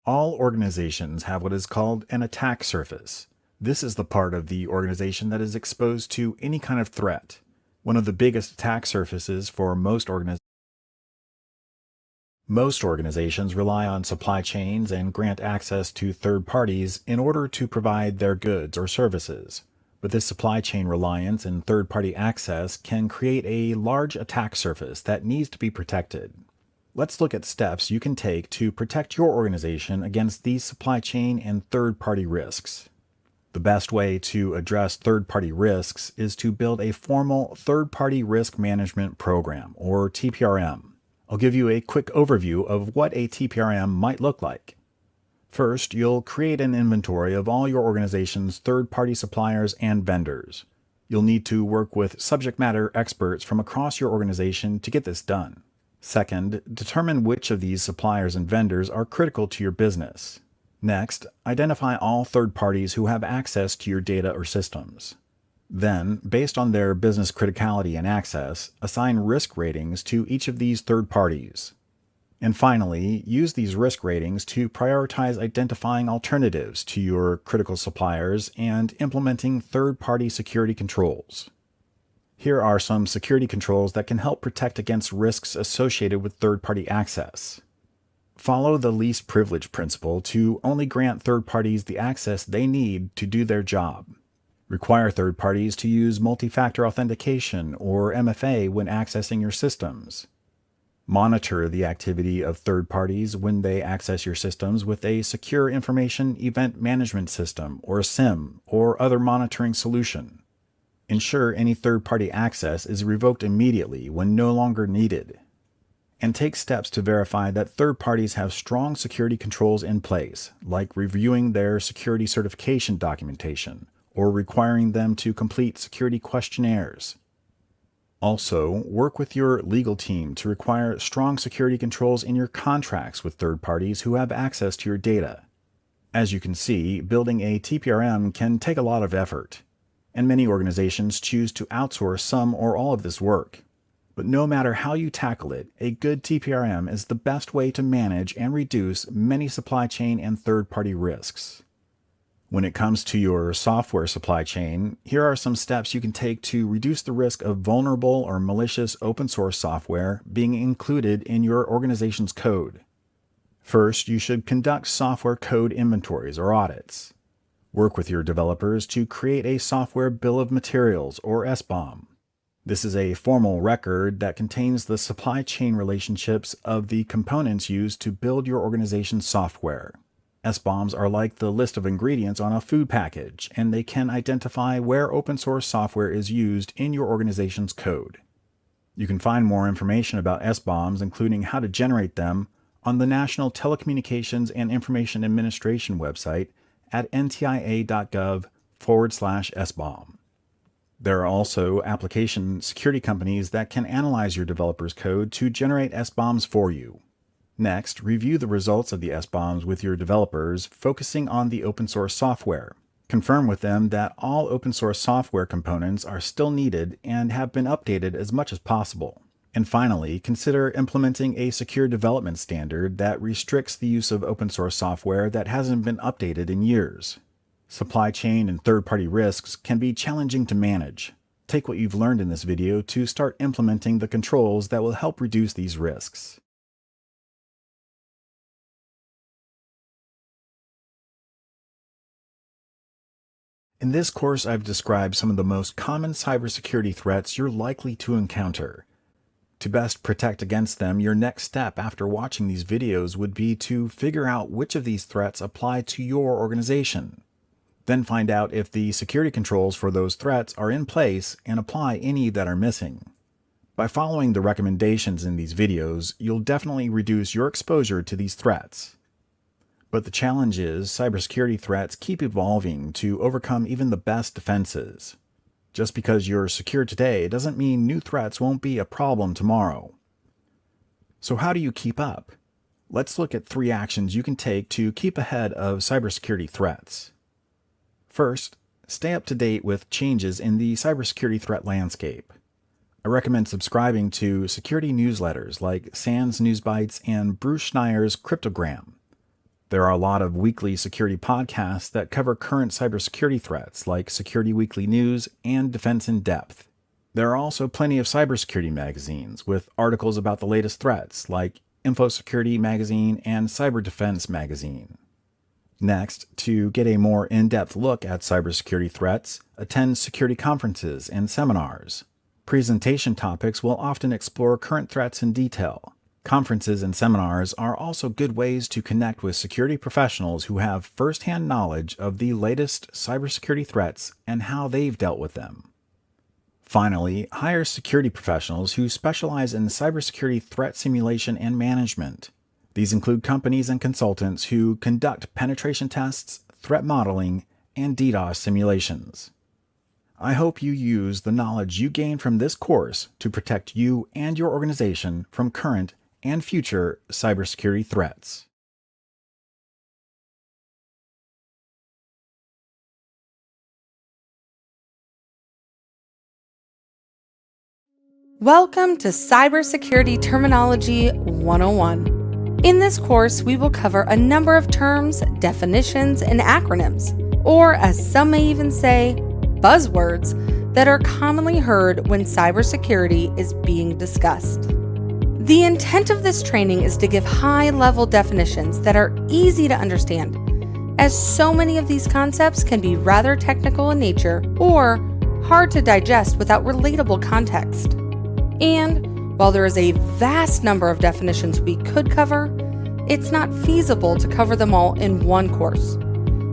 All organizations have what is called an attack surface. This is the part of the organization that is exposed to any kind of threat. One of the biggest attack surfaces for most organizations rely on supply chains and grant access to third parties in order to provide their goods or services. But this supply chain reliance and third-party access can create a large attack surface that needs to be protected. Let's look at steps you can take to protect your organization against these supply chain and third-party risks. The best way to address third-party risks is to build a formal third-party risk management program, or TPRM. I'll give you a quick overview of what a TPRM might look like. First, you'll create an inventory of all your organization's third-party suppliers and vendors. You'll need to work with subject matter experts from across your organization to get this done. Second, determine which of these suppliers and vendors are critical to your business. Next, identify all third parties who have access to your data or systems. Then, based on their business criticality and access, assign risk ratings to each of these third parties. And finally, use these risk ratings to prioritize identifying alternatives to your critical suppliers and implementing third-party security controls. Here are some security controls that can help protect against risks associated with third-party access. Follow the least privilege principle to only grant third parties the access they need to do their job. Require third parties to use multi-factor authentication or MFA when accessing your systems. Monitor the activity of third parties when they access your systems with a secure information event management system or SIEM or other monitoring solution. Ensure any third-party access is revoked immediately when no longer needed. And take steps to verify that third parties have strong security controls in place, like reviewing their security certification documentation or requiring them to complete security questionnaires. Also, work with your legal team to require strong security controls in your contracts with third parties who have access to your data. As you can see, building a TPRM can take a lot of effort, and many organizations choose to outsource some or all of this work. But no matter how you tackle it, a good TPRM is the best way to manage and reduce many supply chain and third-party risks. When it comes to your software supply chain, here are some steps you can take to reduce the risk of vulnerable or malicious open source software being included in your organization's code. First, you should conduct software code inventories or audits. Work with your developers to create a software bill of materials or SBOM. This is a formal record that contains the supply chain relationships of the components used to build your organization's software. SBOMs are like the list of ingredients on a food package, and they can identify where open source software is used in your organization's code. You can find more information about SBOMs, including how to generate them, on the National Telecommunications and Information Administration website at ntia.gov/SBOM. There are also application security companies that can analyze your developer's code to generate SBOMs for you. Next, review the results of the SBOMs with your developers, focusing on the open source software. Confirm with them that all open source software components are still needed and have been updated as much as possible. And finally, consider implementing a secure development standard that restricts the use of open source software that hasn't been updated in years. Supply chain and third-party risks can be challenging to manage. Take what you've learned in this video to start implementing the controls that will help reduce these risks. In this course, I've described some of the most common cybersecurity threats you're likely to encounter. To best protect against them, your next step after watching these videos would be to figure out which of these threats apply to your organization. Then find out if the security controls for those threats are in place and apply any that are missing. By following the recommendations in these videos, you'll definitely reduce your exposure to these threats. But the challenge is, cybersecurity threats keep evolving to overcome even the best defenses. Just because you're secure today doesn't mean new threats won't be a problem tomorrow. So how do you keep up? Let's look at 3 actions you can take to keep ahead of cybersecurity threats. First, stay up to date with changes in the cybersecurity threat landscape. I recommend subscribing to security newsletters like SANS News Bites and Bruce Schneier's Cryptogram. There are a lot of weekly security podcasts that cover current cybersecurity threats, like Security Weekly News and Defense in Depth. There are also plenty of cybersecurity magazines with articles about the latest threats, like InfoSecurity Magazine and Cyber Defense Magazine. Next, to get a more in-depth look at cybersecurity threats, attend security conferences and seminars. Presentation topics will often explore current threats in detail. Conferences and seminars are also good ways to connect with security professionals who have first-hand knowledge of the latest cybersecurity threats and how they've dealt with them. Finally, hire security professionals who specialize in cybersecurity threat simulation and management. These include companies and consultants who conduct penetration tests, threat modeling, and DDoS simulations. I hope you use the knowledge you gain from this course to protect you and your organization from current and future cybersecurity threats. Welcome to Cybersecurity Terminology 101. In this course, we will cover a number of terms, definitions, and acronyms, or as some may even say, buzzwords, that are commonly heard when cybersecurity is being discussed. The intent of this training is to give high-level definitions that are easy to understand, as so many of these concepts can be rather technical in nature or hard to digest without relatable context. And while there is a vast number of definitions we could cover, it's not feasible to cover them all in one course.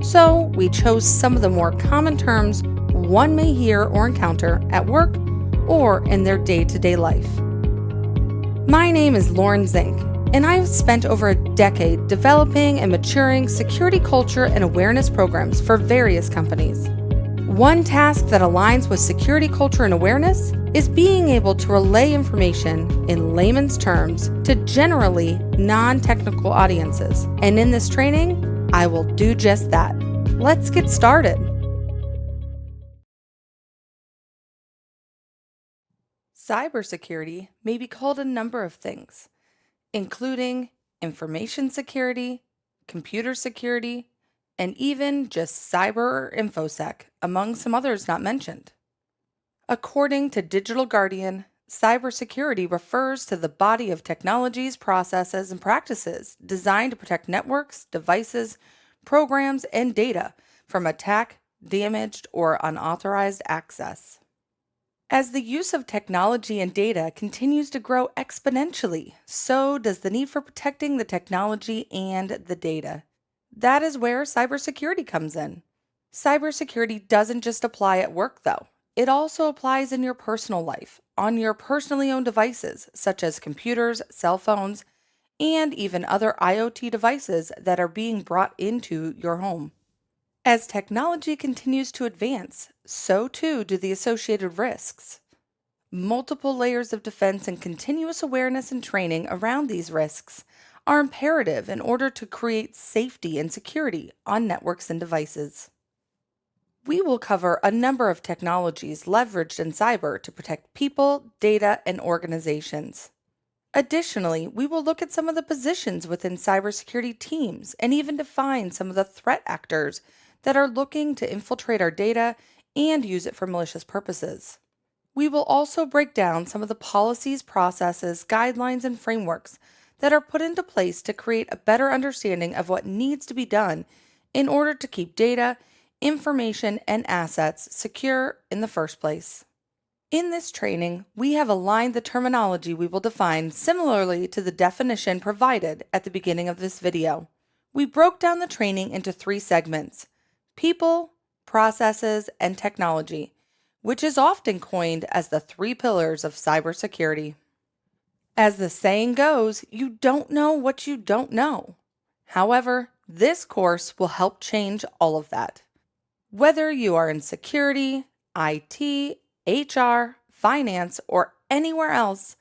So we chose some of the more common terms one may hear or encounter at work or in their day-to-day life. My name is Lauren Zink, and I've spent over a decade developing and maturing security culture and awareness programs for various companies. One task that aligns with security culture and awareness is being able to relay information in layman's terms to generally non-technical audiences. And in this training, I will do just that. Let's get started. Cybersecurity may be called a number of things, including information security, computer security, and even just cyber or infosec, among some others not mentioned. According to Digital Guardian, cybersecurity refers to the body of technologies, processes, and practices designed to protect networks, devices, programs, and data from attack, damaged, or unauthorized access. As the use of technology and data continues to grow exponentially, so does the need for protecting the technology and the data. That is where cybersecurity comes in. Cybersecurity doesn't just apply at work, though. It also applies in your personal life, on your personally owned devices, such as computers, cell phones, and even other IoT devices that are being brought into your home. As technology continues to advance, so too do the associated risks. Multiple layers of defense and continuous awareness and training around these risks are imperative in order to create safety and security on networks and devices. We will cover a number of technologies leveraged in cyber to protect people, data, and organizations. Additionally, we will look at some of the positions within cybersecurity teams and even define some of the threat actors that are looking to infiltrate our data and use it for malicious purposes. We will also break down some of the policies, processes, guidelines, and frameworks that are put into place to create a better understanding of what needs to be done in order to keep data, information, and assets secure in the first place. In this training, we have aligned the terminology we will define similarly to the definition provided at the beginning of this video. We broke down the training into 3 segments: people, processes, and technology, which is often coined as the 3 pillars of cybersecurity. As the saying goes, you don't know what you don't know. However, this course will help change all of that. Whether you are in security, IT, HR, finance, or anywhere else,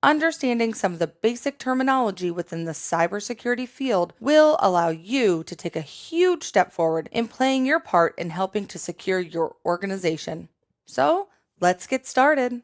understanding some of the basic terminology within the cybersecurity field will allow you to take a huge step forward in playing your part in helping to secure your organization. So, let's get started.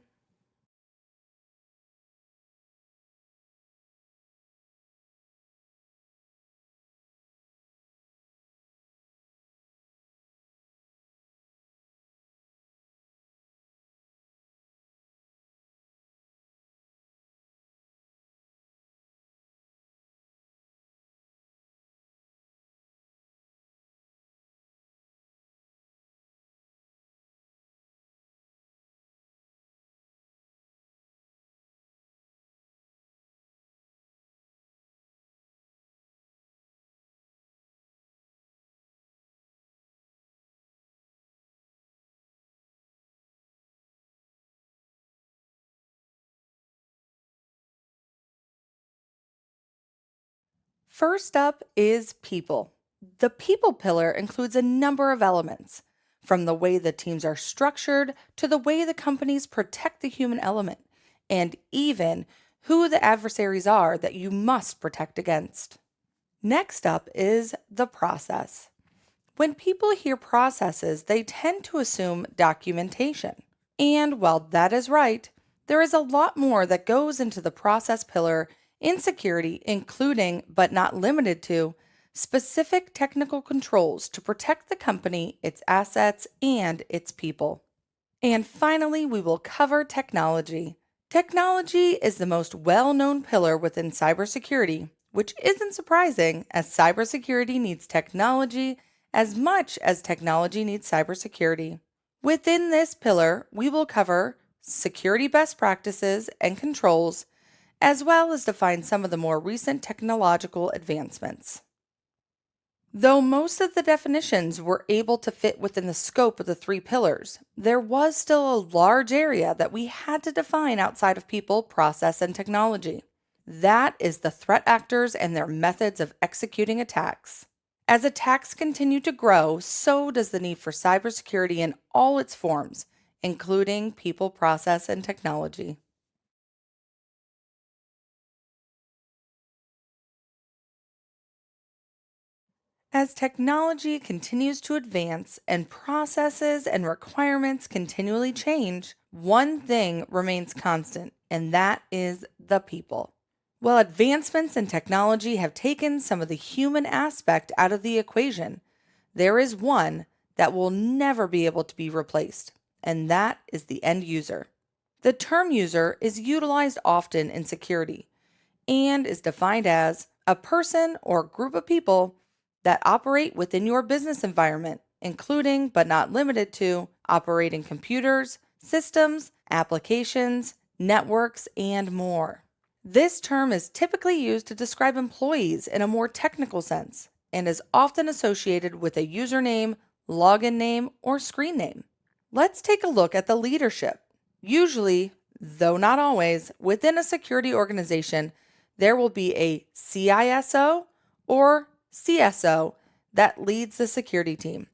First up is people. The people pillar includes a number of elements, from the way the teams are structured to the way the companies protect the human element, and even who the adversaries are that you must protect against. Next up is the process. When people hear processes, they tend to assume documentation. And while that is right, there is a lot more that goes into the process pillar in security, including, but not limited to, specific technical controls to protect the company, its assets, and its people. And finally, we will cover technology. Technology is the most well known pillar within cybersecurity, which isn't surprising as cybersecurity needs technology as much as technology needs cybersecurity. Within this pillar, we will cover security best practices and controls, as well as define some of the more recent technological advancements. Though most of the definitions were able to fit within the scope of the three pillars, there was still a large area that we had to define outside of people, process, and technology. That is the threat actors and their methods of executing attacks. As attacks continue to grow, so does the need for cybersecurity in all its forms, including people, process, and technology. As technology continues to advance and processes and requirements continually change, one thing remains constant, and that is the people. While advancements in technology have taken some of the human aspect out of the equation, there is one that will never be able to be replaced, and that is the end user. The term user is utilized often in security and is defined as a person or group of people that operate within your business environment, including but not limited to operating computers, systems, applications, networks, and more. This term is typically used to describe employees in a more technical sense and is often associated with a username, login name, or screen name. Let's take a look at the leadership. Usually, though not always, within a security organization, there will be a CISO or CSO that leads the security team.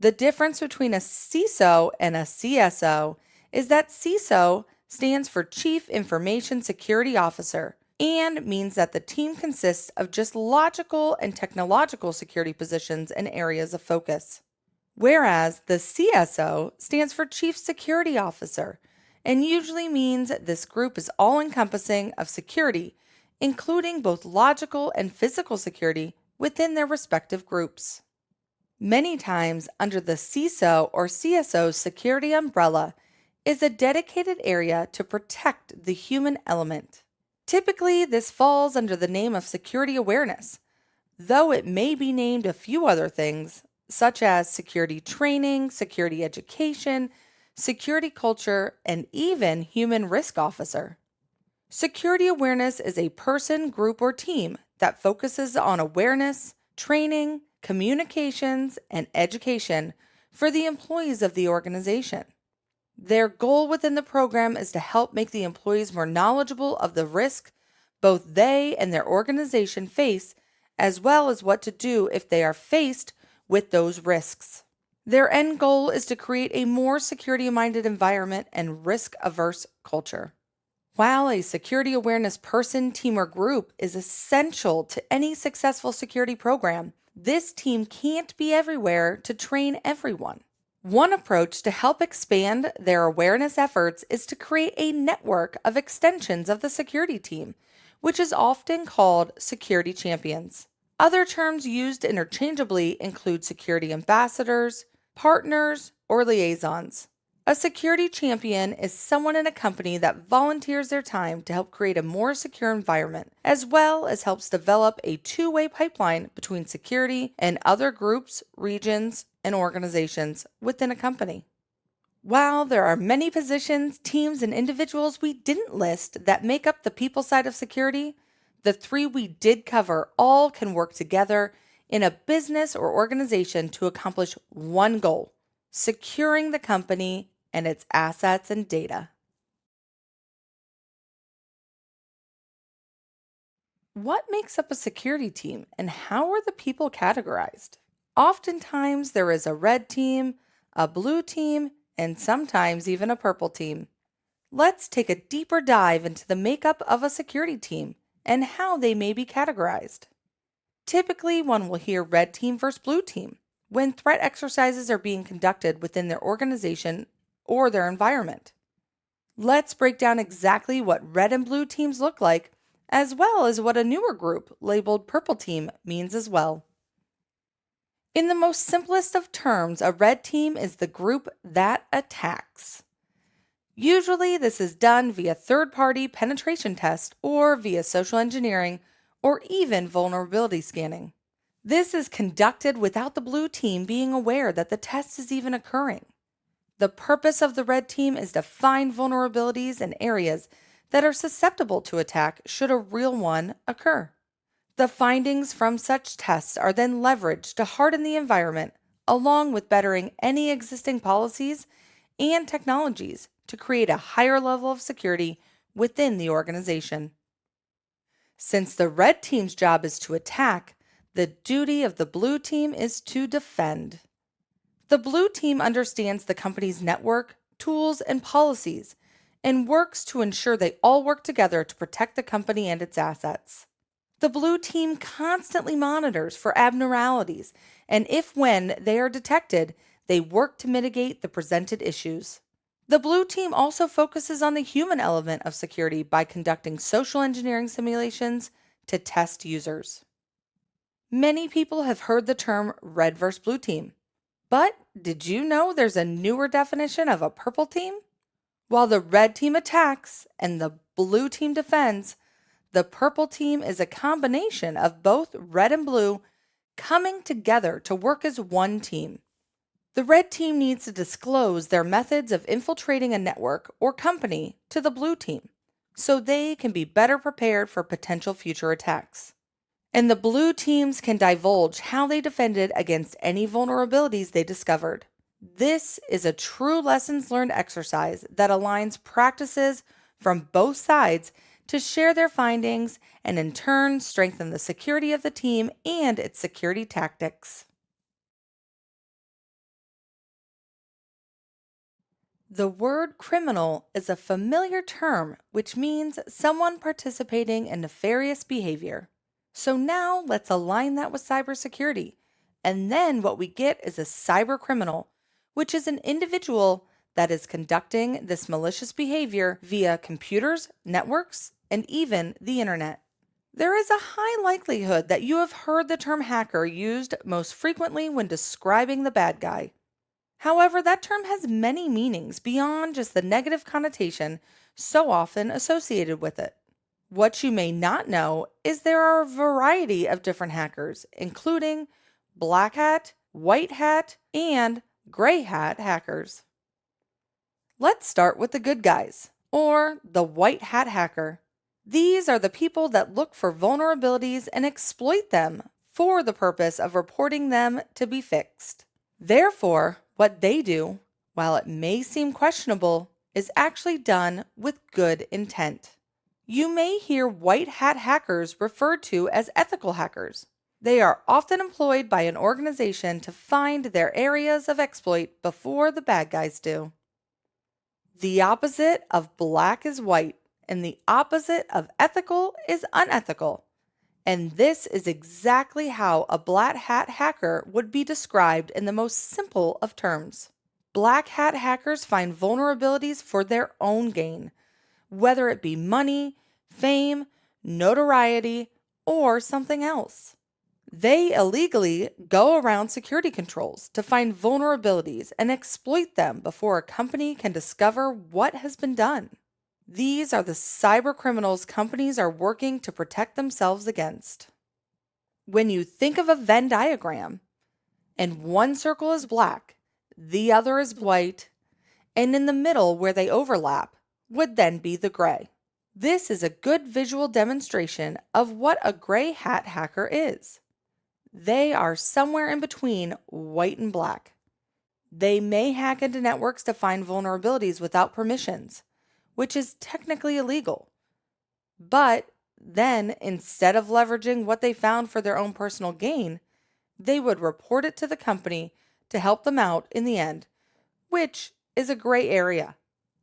The difference between a CISO and a CSO is that CISO stands for Chief Information Security Officer and means that the team consists of just logical and technological security positions and areas of focus. Whereas the CSO stands for Chief Security Officer and usually means this group is all encompassing of security, including both logical and physical security within their respective groups. Many times, under the CISO or CSO security umbrella is a dedicated area to protect the human element. Typically, this falls under the name of security awareness, though it may be named a few other things, such as security training, security education, security culture, and even human risk officer. Security awareness is a person, group, or team that focuses on awareness, training, communications, and education for the employees of the organization. Their goal within the program is to help make the employees more knowledgeable of the risk both they and their organization face, as well as what to do if they are faced with those risks. Their end goal is to create a more security-minded environment and risk-averse culture. While a security awareness person, team, or group is essential to any successful security program, this team can't be everywhere to train everyone. One approach to help expand their awareness efforts is to create a network of extensions of the security team, which is often called security champions. Other terms used interchangeably include security ambassadors, partners, or liaisons. A security champion is someone in a company that volunteers their time to help create a more secure environment, as well as helps develop a two-way pipeline between security and other groups, regions, and organizations within a company. While there are many positions, teams, and individuals we didn't list that make up the people side of security, the three we did cover all can work together in a business or organization to accomplish one goal: securing the company and its assets and data. What makes up a security team and how are the people categorized? Oftentimes, there is a red team, a blue team, and sometimes even a purple team. Let's take a deeper dive into the makeup of a security team and how they may be categorized. Typically, one will hear red team versus blue team when threat exercises are being conducted within their organization or their environment. Let's break down exactly what red and blue teams look like, as well as what a newer group labeled purple team means as well. In the most simplest of terms, a red team is the group that attacks. Usually, this is done via third-party penetration test or via social engineering or even vulnerability scanning. This is conducted without the blue team being aware that the test is even occurring. The purpose of the red team is to find vulnerabilities in areas that are susceptible to attack should a real one occur. The findings from such tests are then leveraged to harden the environment, along with bettering any existing policies and technologies to create a higher level of security within the organization. Since the red team's job is to attack, the duty of the blue team is to defend. The blue team understands the company's network, tools, and policies, and works to ensure they all work together to protect the company and its assets. The blue team constantly monitors for abnormalities, and if when they are detected, they work to mitigate the presented issues. The blue team also focuses on the human element of security by conducting social engineering simulations to test users. Many people have heard the term red versus blue team. But did you know there's a newer definition of a purple team? While the red team attacks and the blue team defends, the purple team is a combination of both red and blue coming together to work as one team. The red team needs to disclose their methods of infiltrating a network or company to the blue team so they can be better prepared for potential future attacks. And the blue teams can divulge how they defended against any vulnerabilities they discovered. This is a true lessons learned exercise that aligns practices from both sides to share their findings and in turn strengthen the security of the team and its security tactics. The word criminal is a familiar term which means someone participating in nefarious behavior. So now let's align that with cybersecurity. And then what we get is a cyber criminal, which is an individual that is conducting this malicious behavior via computers, networks, and even the internet. There is a high likelihood that you have heard the term hacker used most frequently when describing the bad guy. However, that term has many meanings beyond just the negative connotation so often associated with it. What you may not know is there are a variety of different hackers, including black hat, white hat, and gray hat hackers. Let's start with the good guys, or the white hat hacker. These are the people that look for vulnerabilities and exploit them for the purpose of reporting them to be fixed. Therefore, what they do, while it may seem questionable, is actually done with good intent. You may hear white hat hackers referred to as ethical hackers. They are often employed by an organization to find their areas of exploit before the bad guys do. The opposite of black is white, and the opposite of ethical is unethical. And this is exactly how a black hat hacker would be described in the most simple of terms. Black hat hackers find vulnerabilities for their own gain, whether it be money, fame, notoriety, or something else. They illegally go around security controls to find vulnerabilities and exploit them before a company can discover what has been done. These are the cyber criminals companies are working to protect themselves against. When you think of a Venn diagram, and one circle is black, the other is white, and in the middle where they overlap would then be the gray. This is a good visual demonstration of what a gray hat hacker is. They are somewhere in between white and black. They may hack into networks to find vulnerabilities without permissions, which is technically illegal. But Then, instead of leveraging what they found for their own personal gain, they would report it to the company to help them out in the end, which is a gray area,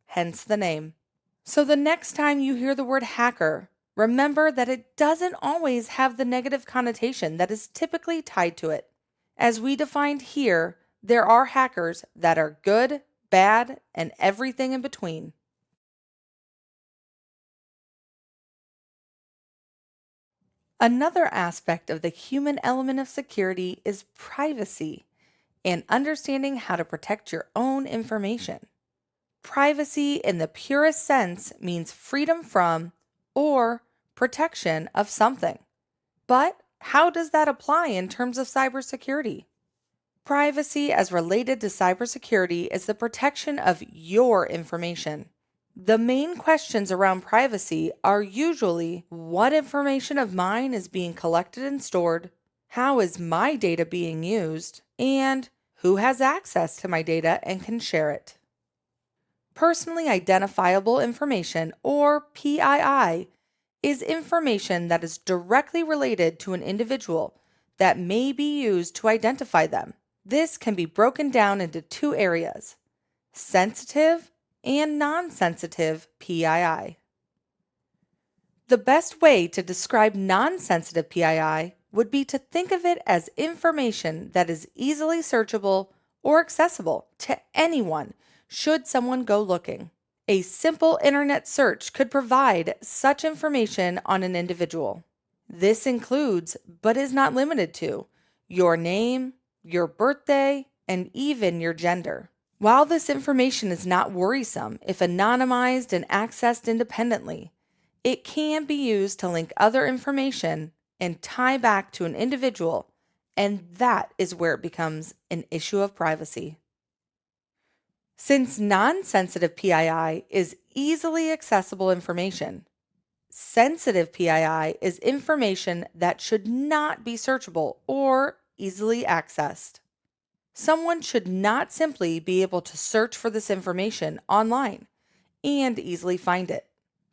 hence the name. So the next time you hear the word hacker, remember that it doesn't always have the negative connotation that is typically tied to it. As we defined here, there are hackers that are good, bad, and everything in between. Another aspect of the human element of security is privacy and understanding how to protect your own information. Privacy in the purest sense means freedom from or protection of something. But how does that apply in terms of cybersecurity? Privacy as related to cybersecurity is the protection of your information. The main questions around privacy are usually what information of mine is being collected and stored, how is my data being used, and who has access to my data and can share it. Personally identifiable information, or PII, is information that is directly related to an individual that may be used to identify them. This can be broken down into two areas: sensitive and non-sensitive PII. The best way to describe non-sensitive PII would be to think of it as information that is easily searchable or accessible to anyone should someone go looking. A simple internet search could provide such information on an individual. This includes, but is not limited to, your name, your birthday, and even your gender. While this information is not worrisome if anonymized and accessed independently, it can be used to link other information and tie back to an individual, and that is where it becomes an issue of privacy. Since non-sensitive PII is easily accessible information, sensitive PII is information that should not be searchable or easily accessed. Someone should not simply be able to search for this information online and easily find it.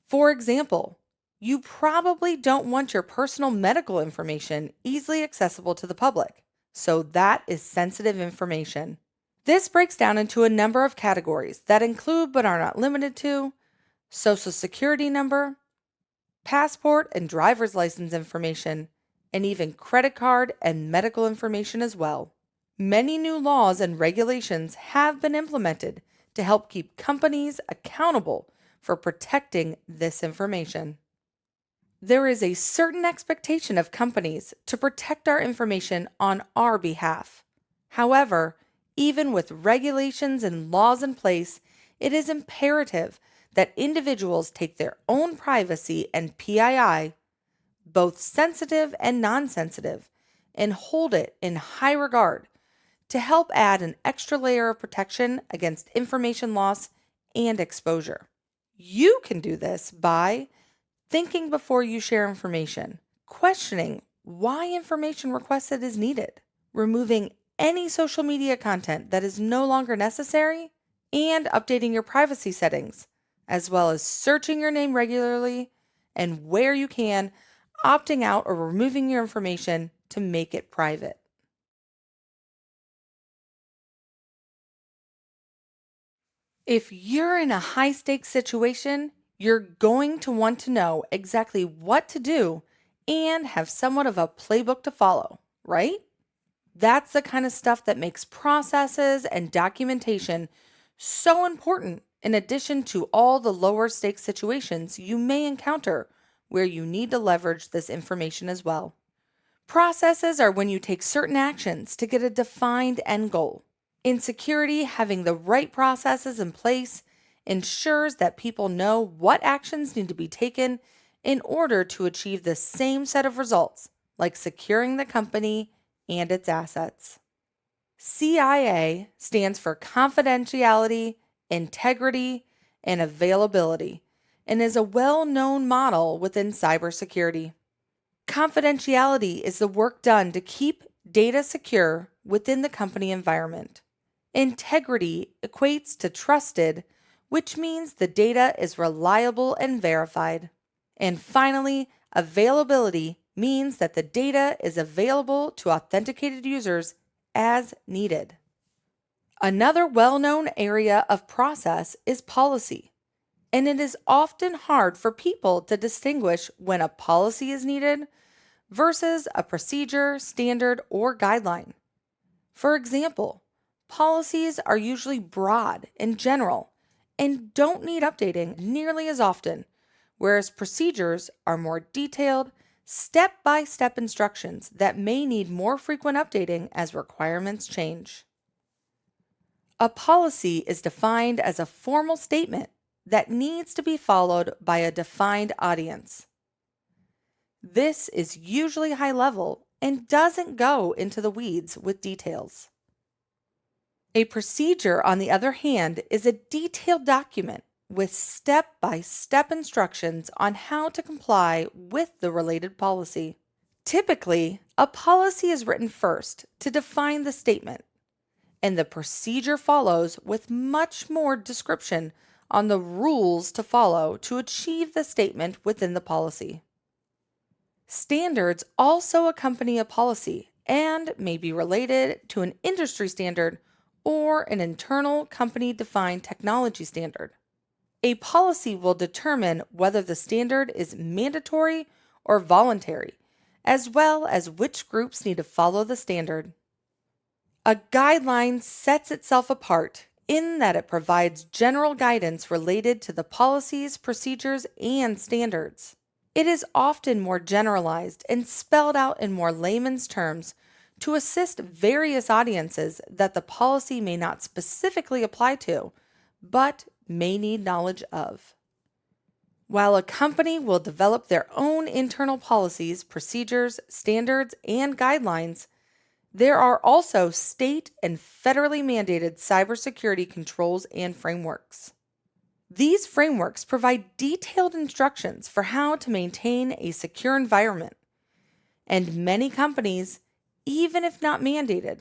For example, you probably don't want your personal medical information easily accessible to the public, so that is sensitive information. This breaks down into a number of categories that include but are not limited to Social Security number, passport and driver's license information, and even credit card and medical information as well. Many new laws and regulations have been implemented to help keep companies accountable for protecting this information. There is a certain expectation of companies to protect our information on our behalf. However, even with regulations and laws in place, it is imperative that individuals take their own privacy and PII, both sensitive and non-sensitive, and hold it in high regard to help add an extra layer of protection against information loss and exposure. You can do this by thinking before you share information, questioning why information requested is needed, removing any social media content that is no longer necessary, and updating your privacy settings, as well as searching your name regularly and where you can, opting out or removing your information to make it private. If you're in a high stakes situation, you're going to want to know exactly what to do and have somewhat of a playbook to follow, right? That's the kind of stuff that makes processes and documentation so important, in addition to all the lower stakes situations you may encounter where you need to leverage this information as well. Processes are when you take certain actions to get a defined end goal. In security, having the right processes in place ensures that people know what actions need to be taken in order to achieve the same set of results, like securing the company and its assets. CIA stands for confidentiality, integrity, and availability, and is a well-known model within cybersecurity. Confidentiality is the work done to keep data secure within the company environment. Integrity equates to trusted, which means the data is reliable and verified. And finally, Availability means that the data is available to authenticated users as needed. Another well-known area of process is policy, and it is often hard for people to distinguish when a policy is needed versus a procedure, standard, or guideline. For example, policies are usually broad and general and don't need updating nearly as often, whereas procedures are more detailed, step-by-step instructions that may need more frequent updating as requirements change. A policy is defined as a formal statement that needs to be followed by a defined audience. This is usually high level and doesn't go into the weeds with details. A procedure, on the other hand, is a detailed document with step-by-step instructions on how to comply with the related policy. Typically, a policy is written first to define the statement, and the procedure follows with much more description on the rules to follow to achieve the statement within the policy. Standards also accompany a policy and may be related to an industry standard or an internal company-defined technology standard. A policy will determine whether the standard is mandatory or voluntary, as well as which groups need to follow the standard. A guideline sets itself apart in that it provides general guidance related to the policies, procedures, and standards. It is often more generalized and spelled out in more layman's terms to assist various audiences that the policy may not specifically apply to, but may need knowledge of. While a company will develop their own internal policies, procedures, standards, and guidelines, there are also state and federally mandated cybersecurity controls and frameworks. These frameworks provide detailed instructions for how to maintain a secure environment, and many companies, even if not mandated,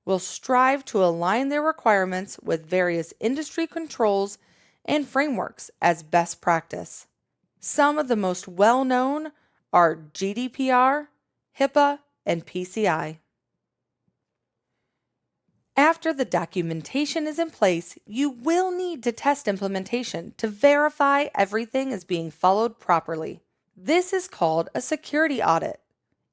will strive to align their requirements with various industry controls and frameworks as best practice. Some of the most well-known are GDPR, HIPAA, and PCI. After the documentation is in place, you will need to test implementation to verify everything is being followed properly. This is called a security audit.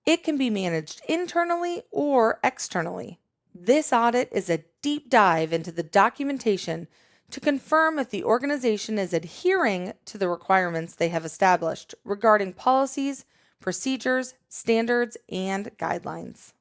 It can be managed internally or externally. This audit is a deep dive into the documentation to confirm if the organization is adhering to the requirements they have established regarding policies, procedures, standards, and guidelines.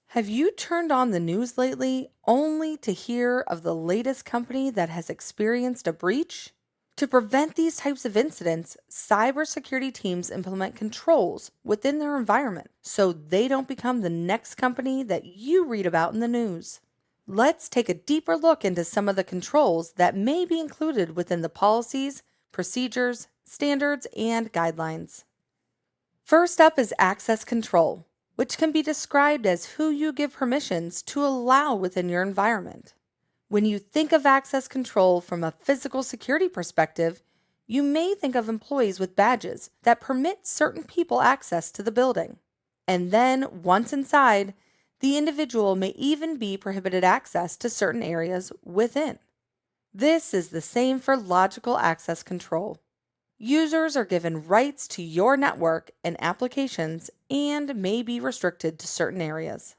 Have you turned on the news lately only to hear of the latest company that has experienced a breach? To prevent these types of incidents, cybersecurity teams implement controls within their environment so they don't become the next company that you read about in the news. Let's take a deeper look into some of the controls that may be included within the policies, procedures, standards, and guidelines. First up is access control, which can be described as who you give permissions to allow within your environment. When you think of access control from a physical security perspective, you may think of employees with badges that permit certain people access to the building. And then, once inside, the individual may even be prohibited access to certain areas within. This is the same for logical access control. Users are given rights to your network and applications and may be restricted to certain areas.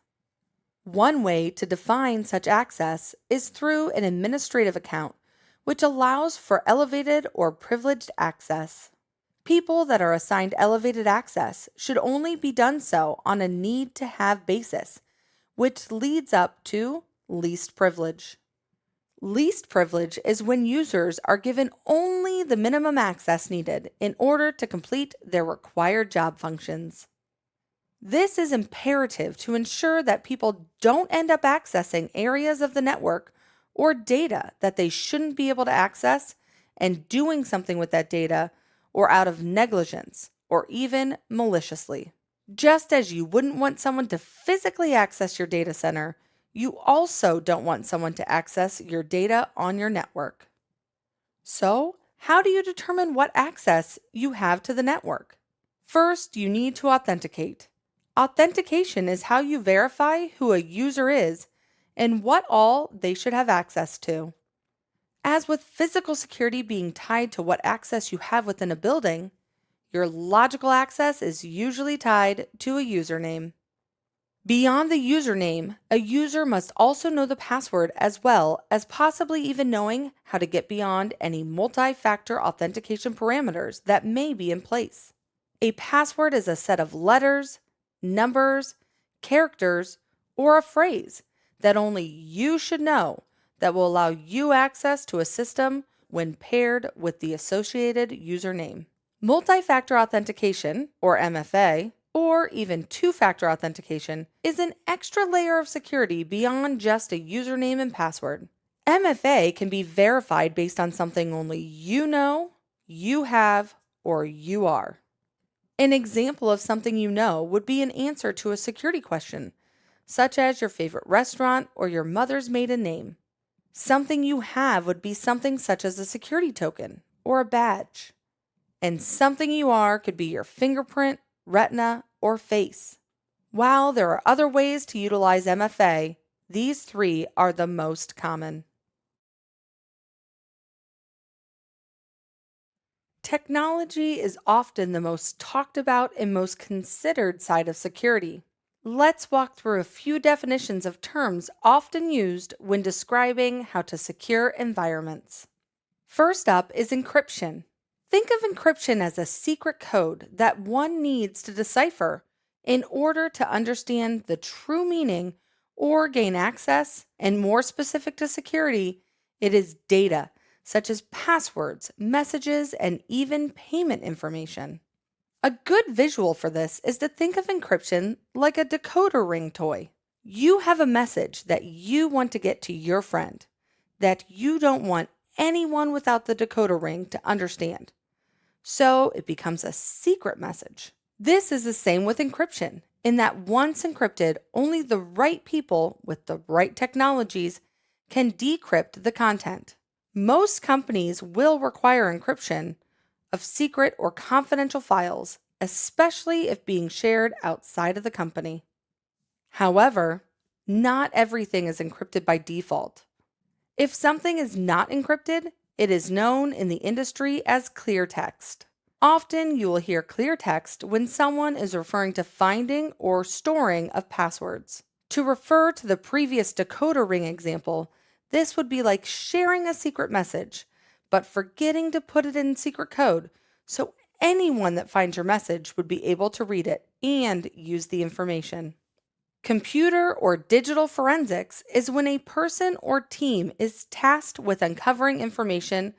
One way to define such access is through an administrative account, which allows for elevated or privileged access. People that are assigned elevated access should only be done so on a need-to-have basis, which leads up to least privilege. Least privilege is when users are given only the minimum access needed in order to complete their required job functions. This is imperative to ensure that people don't end up accessing areas of the network or data that they shouldn't be able to access and doing something with that data or out of negligence or even maliciously. Just as you wouldn't want someone to physically access your data center, you also don't want someone to access your data on your network. So, How do you determine what access you have to the network? First, you need to authenticate. Authentication is how you verify who a user is and what all they should have access to. As with physical security being tied to what access you have within a building, your logical access is usually tied to a username. Beyond the username, a user must also know the password as well as possibly even knowing how to get beyond any multi-factor authentication parameters that may be in place. A password is a set of letters, numbers, characters, or a phrase that only you should know that will allow you access to a system when paired with the associated username. Multi-factor authentication, or MFA, or even two-factor authentication is an extra layer of security beyond just a username and password. MFA can be verified based on something only you know, you have, or you are. An example of something you know would be an answer to a security question, such as your favorite restaurant or your mother's maiden name. Something you have would be something such as a security token or a badge. And something you are could be your fingerprint, retina, or face. While there are other ways to utilize MFA, these three are the most common. Technology is often the most talked about and most considered side of security. Let's walk through a few definitions of terms often used when describing how to secure environments. First up is encryption. Think of encryption as a secret code that one needs to decipher in order to understand the true meaning or gain access, and more specific to security, it is data such as passwords, messages, and even payment information. A good visual for this is to think of encryption like a decoder ring toy. You have a message that you want to get to your friend that you don't want anyone without the decoder ring to understand. So it becomes a secret message. This is the same with encryption, in that once encrypted, only the right people with the right technologies can decrypt the content. Most companies will require encryption of secret or confidential files, especially if being shared outside of the company. However, not everything is encrypted by default. If something is not encrypted, it is known in the industry as clear text. Often you will hear clear text when someone is referring to finding or storing of passwords. To refer to the previous decoder ring example, this would be like sharing a secret message, but forgetting to put it in secret code, so anyone that finds your message would be able to read it and use the information. Computer or digital forensics is when a person or team is tasked with uncovering information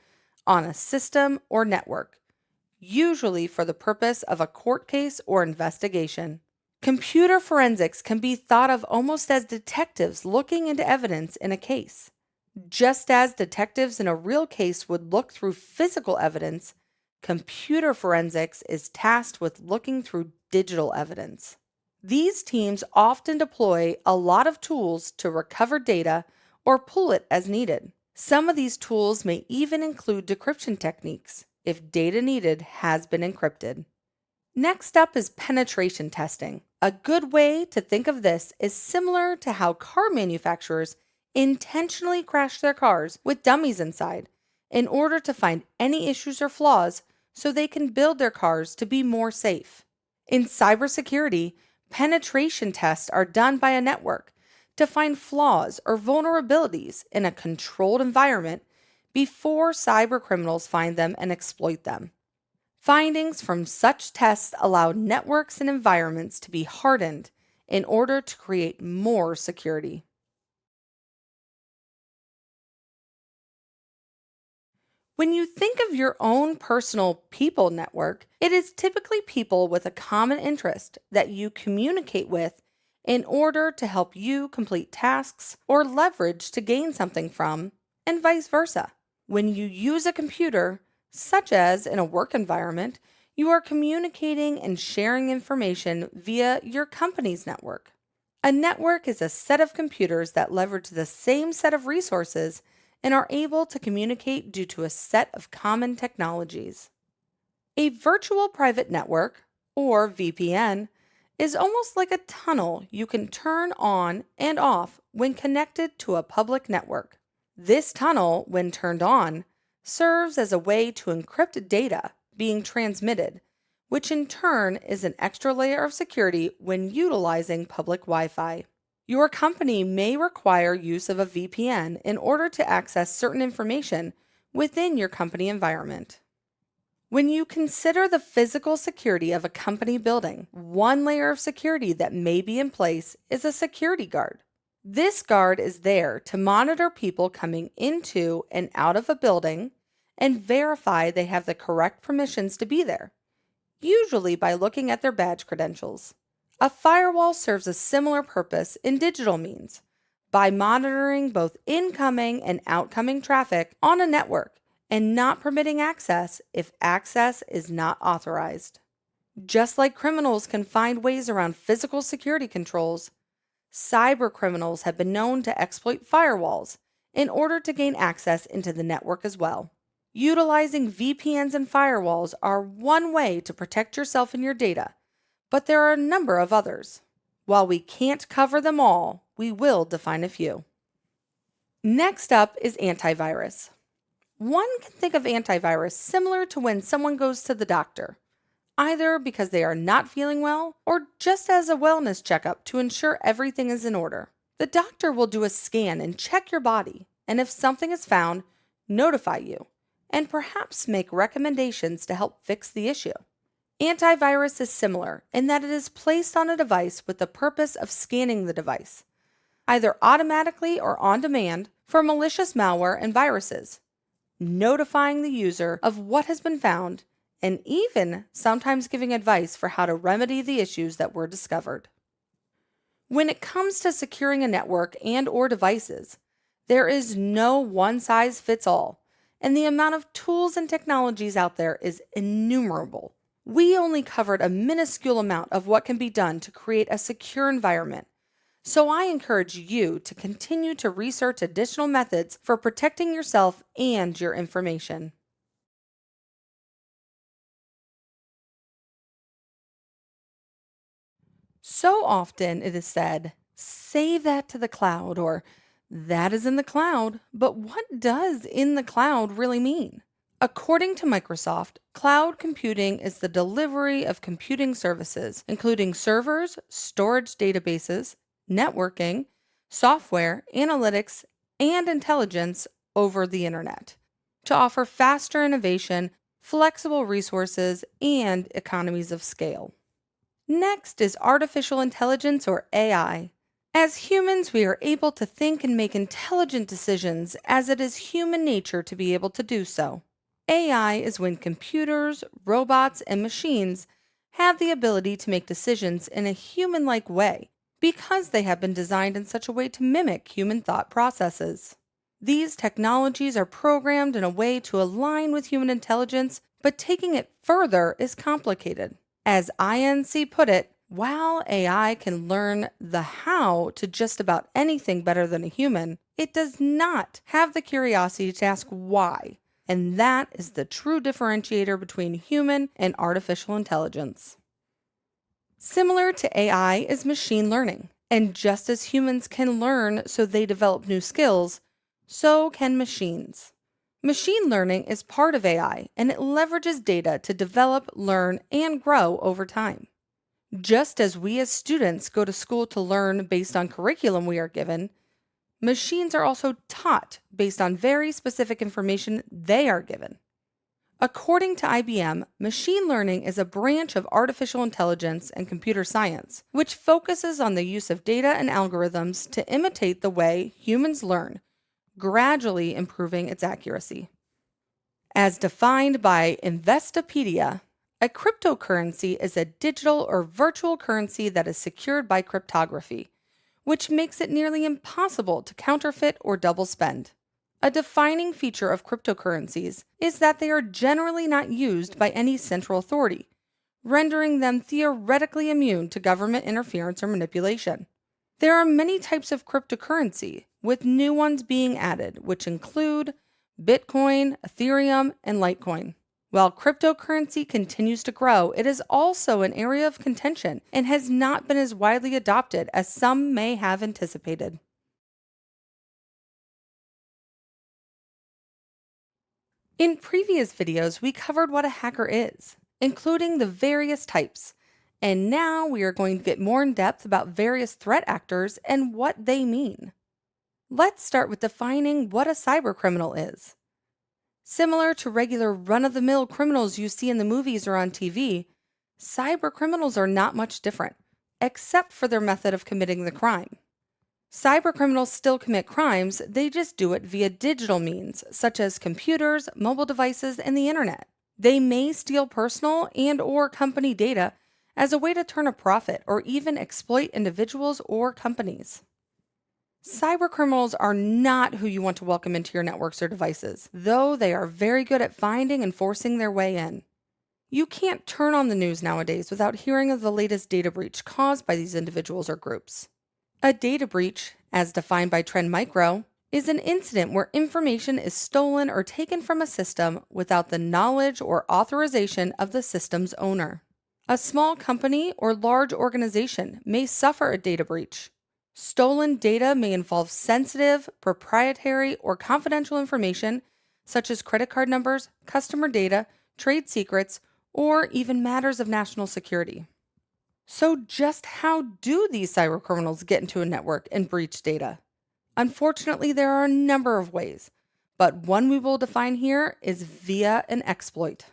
on a system or network, usually for the purpose of a court case or investigation. Computer forensics can be thought of almost as detectives looking into evidence in a case. Just as detectives in a real case would look through physical evidence, computer forensics is tasked with looking through digital evidence. These teams often deploy a lot of tools to recover data or pull it as needed. Some of these tools may even include decryption techniques if data needed has been encrypted. Next up is penetration testing. A good way to think of this is similar to how car manufacturers intentionally crash their cars with dummies inside in order to find any issues or flaws so they can build their cars to be more safe. In cybersecurity, penetration tests are done by a network to find flaws or vulnerabilities in a controlled environment before cyber criminals find them and exploit them. Findings from such tests allow networks and environments to be hardened in order to create more security. When you think of your own personal people network, it is typically people with a common interest that you communicate with in order to help you complete tasks or leverage to gain something from, and vice versa. When you use a computer, such as in a work environment, you are communicating and sharing information via your company's network. A network is a set of computers that leverage the same set of resources and are able to communicate due to a set of common technologies. A virtual private network, or VPN, is almost like a tunnel you can turn on and off when connected to a public network. This tunnel, when turned on, serves as a way to encrypt data being transmitted, which in turn is an extra layer of security when utilizing public Wi-Fi. Your company may require use of a VPN in order to access certain information within your company environment. When you consider the physical security of a company building, one layer of security that may be in place is a security guard. This guard is there to monitor people coming into and out of a building and verify they have the correct permissions to be there, usually by looking at their badge credentials. A firewall serves a similar purpose in digital means by monitoring both incoming and outgoing traffic on a network and not permitting access if access is not authorized. Just like criminals can find ways around physical security controls, cyber criminals have been known to exploit firewalls in order to gain access into the network as well. Utilizing VPNs and firewalls are one way to protect yourself and your data, but there are a number of others. While we can't cover them all, we will define a few. Next up is antivirus. One can think of antivirus similar to when someone goes to the doctor, either because they are not feeling well or just as a wellness checkup to ensure everything is in order. The doctor will do a scan and check your body, and if something is found, notify you, and perhaps make recommendations to help fix the issue. Antivirus is similar in that it is placed on a device with the purpose of scanning the device, either automatically or on demand, for malicious malware and viruses, notifying the user of what has been found, and even sometimes giving advice for how to remedy the issues that were discovered. When it comes to securing a network and/or devices, there is no one-size-fits-all, and the amount of tools and technologies out there is innumerable. We only covered a minuscule amount of what can be done to create a secure environment, so I encourage you to continue to research additional methods for protecting yourself and your information. So often it is said, save that to the cloud, or that is in the cloud, but what does in the cloud really mean? According to Microsoft, cloud computing is the delivery of computing services, including servers, storage databases, networking, software, analytics, and intelligence over the internet to offer faster innovation, flexible resources, and economies of scale. Next is artificial intelligence, or AI. As humans, we are able to think and make intelligent decisions as it is human nature to be able to do so. AI is when computers, robots, and machines have the ability to make decisions in a human-like way because they have been designed in such a way to mimic human thought processes. These technologies are programmed in a way to align with human intelligence, but taking it further is complicated. As INC put it, while AI can learn the how to just about anything better than a human, it does not have the curiosity to ask why. And that is the true differentiator between human and artificial intelligence. Similar to AI is machine learning. And just as humans can learn so they develop new skills, so can machines. Machine learning is part of AI, and it leverages data to develop, learn, and grow over time. Just as we as students go to school to learn based on curriculum we are given, machines are also taught based on very specific information they are given. According to IBM, machine learning is a branch of artificial intelligence and computer science, which focuses on the use of data and algorithms to imitate the way humans learn, gradually improving its accuracy. As defined by Investopedia, a cryptocurrency is a digital or virtual currency that is secured by cryptography, which makes it nearly impossible to counterfeit or double spend. A defining feature of cryptocurrencies is that they are generally not used by any central authority, rendering them theoretically immune to government interference or manipulation. There are many types of cryptocurrency, with new ones being added, which include Bitcoin, Ethereum, and Litecoin. While cryptocurrency continues to grow, it is also an area of contention and has not been as widely adopted as some may have anticipated. In previous videos, we covered what a hacker is, including the various types. And now we are going to get more in depth about various threat actors and what they mean. Let's start with defining what a cybercriminal is. Similar to regular run-of-the-mill criminals you see in the movies or on TV, cybercriminals are not much different, except for their method of committing the crime. Cybercriminals still commit crimes, they just do it via digital means, such as computers, mobile devices, and the internet. They may steal personal and/or company data as a way to turn a profit or even exploit individuals or companies. Cybercriminals are not who you want to welcome into your networks or devices, though they are very good at finding and forcing their way in. You can't turn on the news nowadays without hearing of the latest data breach caused by these individuals or groups. A data breach, as defined by Trend Micro, is an incident where information is stolen or taken from a system without the knowledge or authorization of the system's owner. A small company or large organization may suffer a data breach. Stolen data may involve sensitive, proprietary, or confidential information, such as credit card numbers, customer data, trade secrets, or even matters of national security. So just how do these cybercriminals get into a network and breach data? Unfortunately, there are a number of ways, but one we will define here is via an exploit.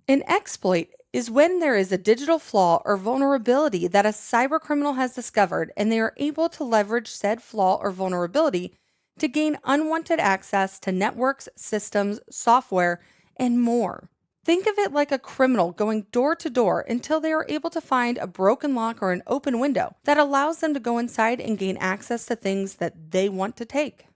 An exploit is when there is a digital flaw or vulnerability that a cybercriminal has discovered and they are able to leverage said flaw or vulnerability to gain unwanted access to networks, systems, software, and more. Think of it like a criminal going door to door until they are able to find a broken lock or an open window that allows them to go inside and gain access to things that they want to take.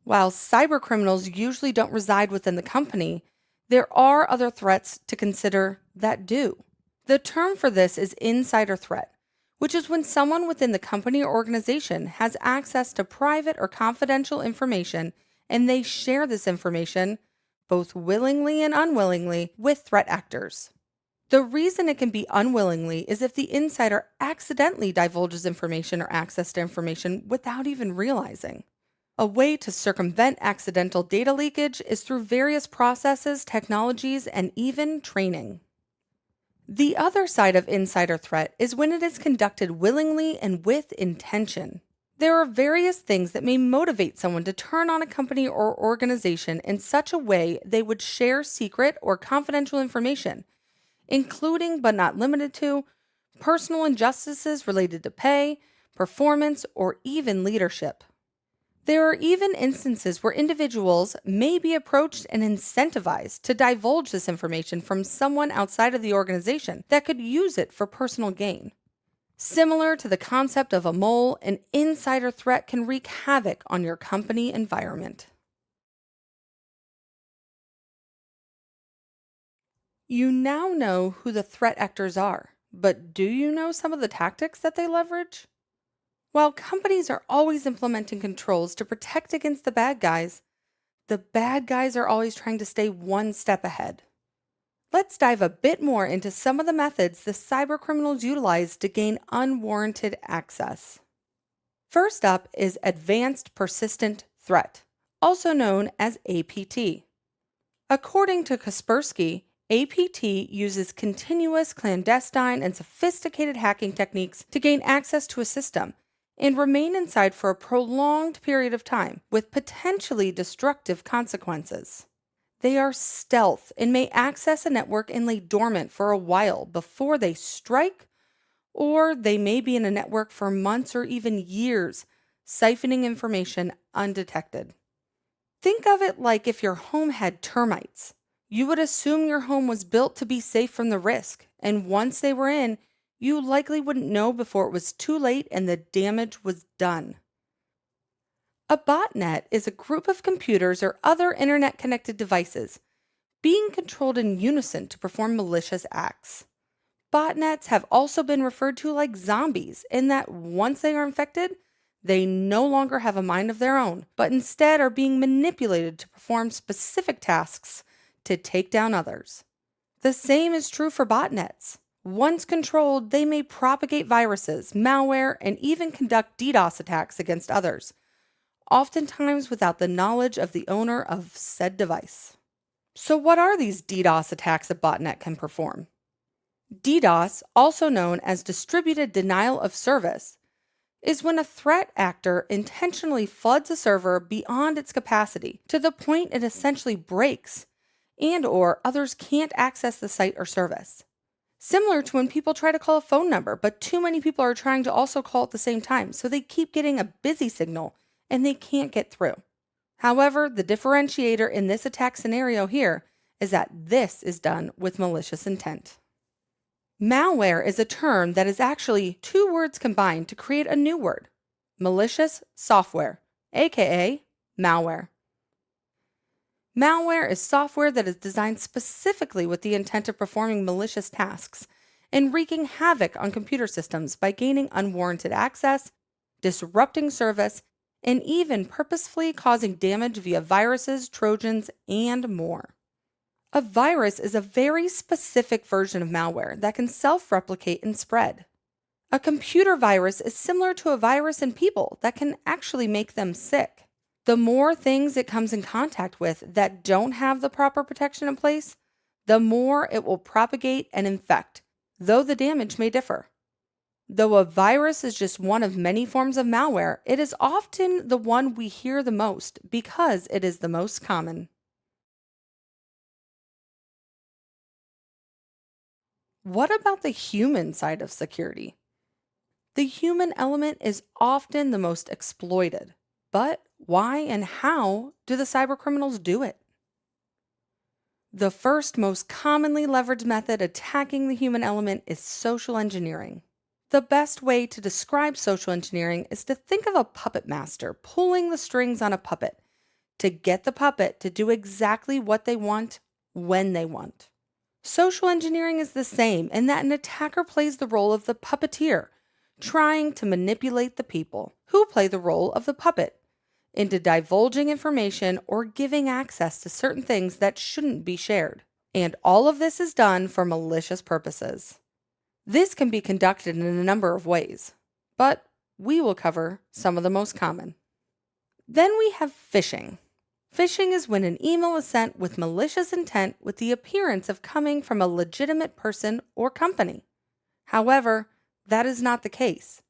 While cybercriminals usually don't reside within the company, there are other threats to consider that do. The term for this is insider threat, which is when someone within the company or organization has access to private or confidential information and they share this information, both willingly and unwillingly, with threat actors. The reason it can be unwillingly is if the insider accidentally divulges information or access to information without even realizing. A way to circumvent accidental data leakage is through various processes, technologies, and even training. The other side of insider threat is when it is conducted willingly and with intention. There are various things that may motivate someone to turn on a company or organization in such a way they would share secret or confidential information, including but not limited to personal injustices related to pay, performance, or even leadership. There are even instances where individuals may be approached and incentivized to divulge this information from someone outside of the organization that could use it for personal gain. Similar to the concept of a mole, an insider threat can wreak havoc on your company environment. You now know who the threat actors are, but do you know some of the tactics that they leverage? While companies are always implementing controls to protect against the bad guys are always trying to stay one step ahead. Let's dive a bit more into some of the methods the cybercriminals utilize to gain unwarranted access. First up is Advanced Persistent Threat, also known as APT. According to Kaspersky, APT uses continuous, clandestine, and sophisticated hacking techniques to gain access to a system and remain inside for a prolonged period of time with potentially destructive consequences. They are stealth and may access a network and lay dormant for a while before they strike, or they may be in a network for months or even years, siphoning information undetected. Think of it like if your home had termites. You would assume your home was built to be safe from the risk, and once they were in, you likely wouldn't know before it was too late and the damage was done. A botnet is a group of computers or other internet-connected devices being controlled in unison to perform malicious acts. Botnets have also been referred to like zombies in that once they are infected, They no longer have a mind of their own, but instead are being manipulated to perform specific tasks to take down others. The same is true for botnets. Once controlled, they may propagate viruses, malware, and even conduct DDoS attacks against others, oftentimes without the knowledge of the owner of said device. So what are these DDoS attacks a botnet can perform? DDoS, also known as distributed denial of service, is when a threat actor intentionally floods a server beyond its capacity to the point it essentially breaks and/or others can't access the site or service. Similar to when people try to call a phone number, but too many people are trying to also call at the same time, so they keep getting a busy signal and they can't get through. However, the differentiator in this attack scenario here is that this is done with malicious intent. Malware is a term that is actually two words combined to create a new word, malicious software, aka malware. Malware is software that is designed specifically with the intent of performing malicious tasks and wreaking havoc on computer systems by gaining unwarranted access, disrupting service, and even purposefully causing damage via viruses, trojans, and more. A virus is a very specific version of malware that can self-replicate and spread. A computer virus is similar to a virus in people that can actually make them sick. The more things it comes in contact with that don't have the proper protection in place, the more it will propagate and infect, though the damage may differ. Though a virus is just one of many forms of malware, it is often the one we hear the most because it is the most common. What about the human side of security? The human element is often the most exploited, but why and how do the cybercriminals do it? The first most commonly leveraged method attacking the human element is social engineering. The best way to describe social engineering is to think of a puppet master pulling the strings on a puppet to get the puppet to do exactly what they want when they want. Social engineering is the same in that an attacker plays the role of the puppeteer, trying to manipulate the people who play the role of the puppet into divulging information or giving access to certain things that shouldn't be shared. And all of this is done for malicious purposes. This can be conducted in a number of ways, but we will cover some of the most common. Then we have phishing. Phishing is when an email is sent with malicious intent with the appearance of coming from a legitimate person or company. However, that is not the case.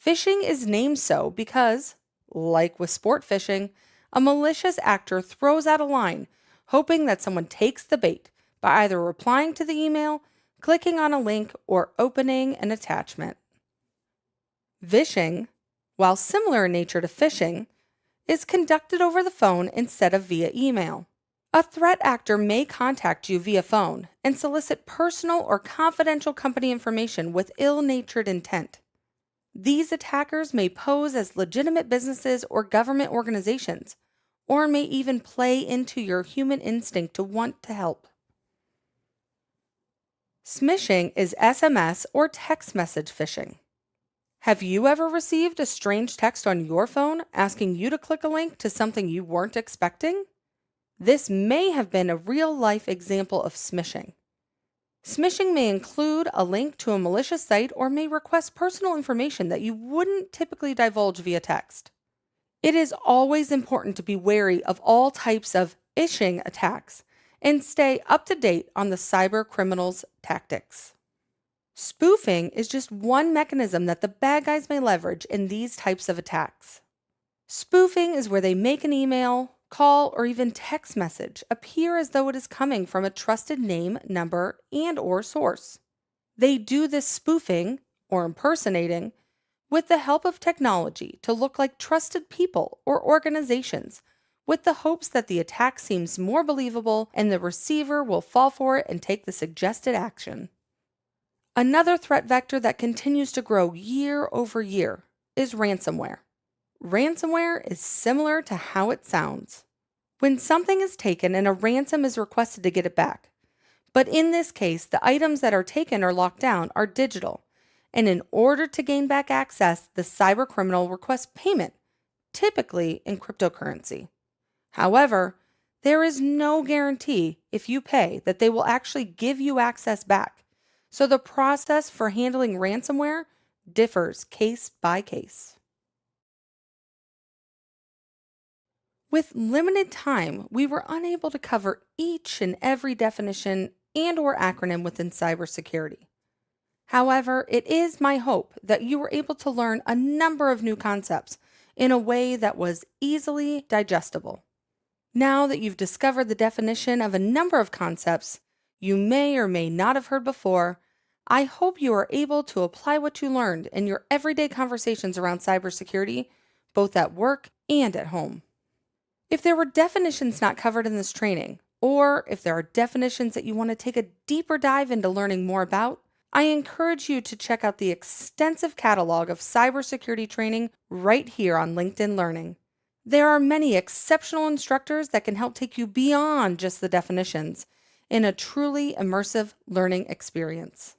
Phishing is named so because, like with sport phishing, a malicious actor throws out a line, hoping that someone takes the bait by either replying to the email, clicking on a link, or opening an attachment. Vishing, while similar in nature to phishing, is conducted over the phone instead of via email. A threat actor may contact you via phone and solicit personal or confidential company information with ill-natured intent. These attackers may pose as legitimate businesses or government organizations, or may even play into your human instinct to want to help. Smishing is SMS or text message phishing. Have you ever received a strange text on your phone asking you to click a link to something you weren't expecting? This may have been a real-life example of smishing. Smishing may include a link to a malicious site or may request personal information that you wouldn't typically divulge via text. It is always important to be wary of all types of phishing attacks and stay up to date on the cyber criminals' tactics. Spoofing is just one mechanism that the bad guys may leverage in these types of attacks. Spoofing is where they make an email, call, or even text message appear as though it is coming from a trusted name, number, and/or source. They do this spoofing, or impersonating, with the help of technology to look like trusted people or organizations, with the hopes that the attack seems more believable and the receiver will fall for it and take the suggested action. Another threat vector that continues to grow year over year is ransomware. Ransomware is similar to how it sounds. When something is taken and a ransom is requested to get it back, but in this case, the items that are taken or locked down are digital, And in order to gain back access, the cybercriminal requests payment, typically in cryptocurrency. However, there is no guarantee if you pay that they will actually give you access back. So the process for handling ransomware differs case by case. With limited time, we were unable to cover each and every definition and/or acronym within cybersecurity. However, it is my hope that you were able to learn a number of new concepts in a way that was easily digestible. Now that you've discovered the definition of a number of concepts you may or may not have heard before, I hope you are able to apply what you learned in your everyday conversations around cybersecurity, both at work and at home. If there were definitions not covered in this training, or if there are definitions that you want to take a deeper dive into learning more about, I encourage you to check out the extensive catalog of cybersecurity training right here on LinkedIn Learning. There are many exceptional instructors that can help take you beyond just the definitions in a truly immersive learning experience.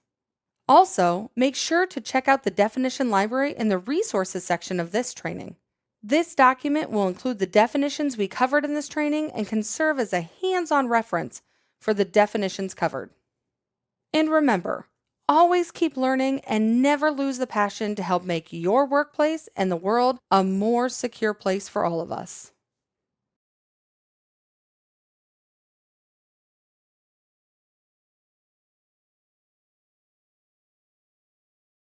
Also, make sure to check out the definition library in the resources section of this training. This document will include the definitions we covered in this training and can serve as a hands-on reference for the definitions covered. And remember, always keep learning and never lose the passion to help make your workplace and the world a more secure place for all of us.